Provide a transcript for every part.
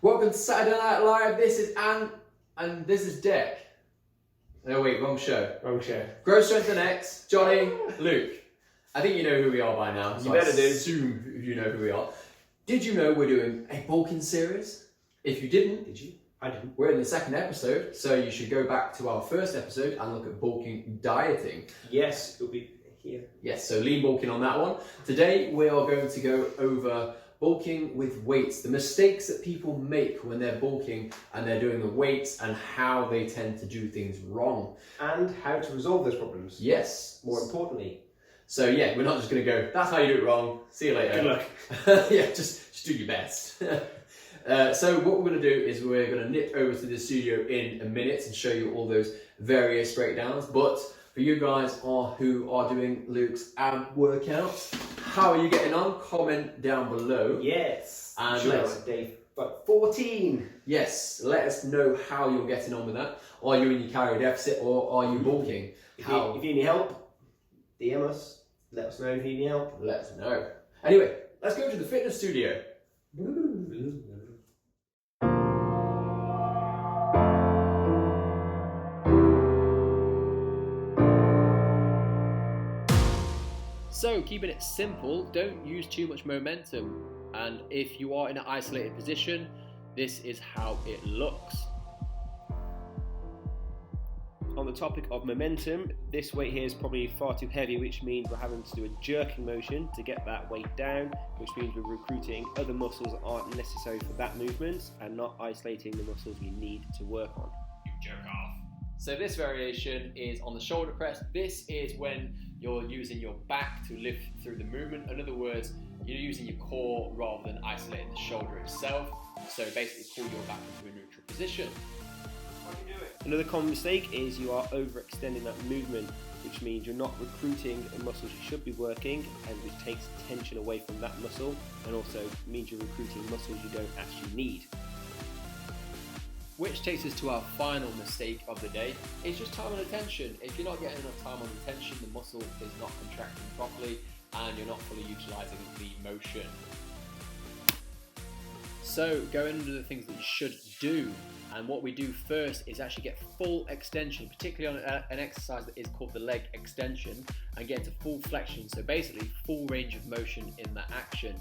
Welcome to Saturday Night Live. This is Anne and this is Dec. No, wait, wrong show. Wrong show. Growth Strength and X, Johnny, Luke. I think you know who we are by now. You better do. Assume you know who we are. Did you know we're doing a bulking series? If you didn't, did you? I didn't. We're in the second episode, so you should go back to our first episode and look at bulking dieting. Yes, it'll be here. Yes, so lean bulking on that one. Today we are going to go over bulking with weights, the mistakes that people make when they're bulking and they're doing the weights and how they tend to do things wrong. And how to resolve those problems. Yes. More importantly. So yeah, we're not just going to go, that's how you do it wrong, see you later. Good luck. Yeah, just do your best. So what we're going to do is we're going to nip over to the studio in a minute and show you all those various breakdowns. But for you guys who are doing Luke's ab workouts, how are you getting on? Comment down below. Yes. And sure, let's, day 14. yes, let us know how you're getting on with that. Are you in your calorie deficit or are you bulking? If you need any help, DM us. Let us know if you need any help. Let us know. Anyway, let's go to the fitness studio. So, keeping it simple, don't use too much momentum. And if you are in an isolated position, this is how it looks. On the topic of momentum, this weight here is probably far too heavy, which means we're having to do a jerking motion to get that weight down, which means we're recruiting other muscles that aren't necessary for that movement and not isolating the muscles we need to work on. You jerk off. So this variation is on the shoulder press. This is when you're using your back to lift through the movement. In other words, you're using your core rather than isolating the shoulder itself. So basically pull your back into a neutral position. Another common mistake is you are overextending that movement, which means you're not recruiting the muscles you should be working, and which takes tension away from that muscle, and also means you're recruiting muscles you don't actually need. Which takes us to our final mistake of the day. It's just time and attention. If you're not getting enough time and attention, the muscle is not contracting properly and you're not fully utilizing the motion. So going into the things that you should do, and what we do first is actually get full extension, particularly on an exercise that is called the leg extension, and get into full flexion, so basically full range of motion in that action.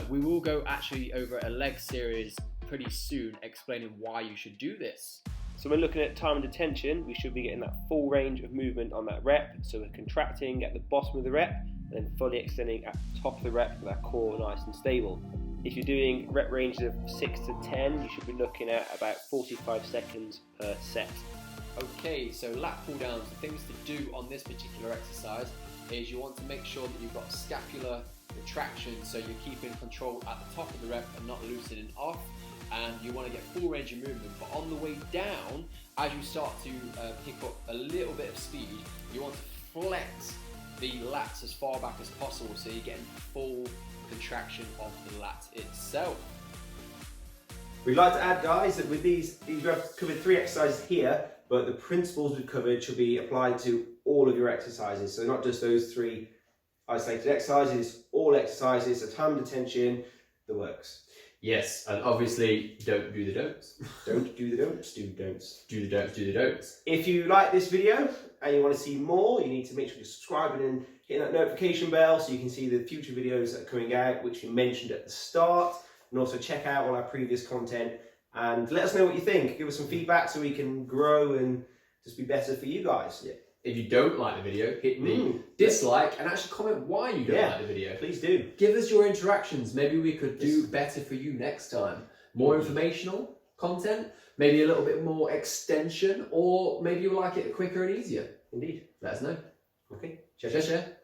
We will go actually over a leg series pretty soon explaining why you should do this. So when looking at time and attention, we should be getting that full range of movement on that rep. So we're contracting at the bottom of the rep and then fully extending at the top of the rep with that core nice and stable. If you're doing rep ranges of 6 to 10, you should be looking at about 45 seconds per set. Okay, so lat pull downs, the things to do on this particular exercise is you want to make sure that you've got scapular retraction, so you're keeping control at the top of the rep and not loosening off, and you want to get full range of movement. But on the way down, as you start to pick up a little bit of speed, you want to flex the lats as far back as possible, so you're getting full contraction of the lat itself. We'd like to add, guys, that with these we've covered 3 exercises here, but the principles we've covered should be applied to all of your exercises. So not just those 3 isolated exercises, all exercises, so time and attention, the works. Yes, and obviously don't do the don'ts. Don't do the don'ts, do don'ts. Do the don'ts, do the don'ts. If you like this video and you want to see more, you need to make sure you're subscribing and hitting that notification bell so you can see the future videos that are coming out, which we mentioned at the start, and also check out all our previous content and let us know what you think. Give us some feedback so we can grow and just be better for you guys. Yeah. If you don't like the video, hit the dislike and actually comment why you don't like the video. Please do. Give us your interactions. Maybe we could do better for you next time. More informational content, maybe a little bit more extension, or maybe you'll like it quicker and easier. Indeed. Let us know. Okay. Share.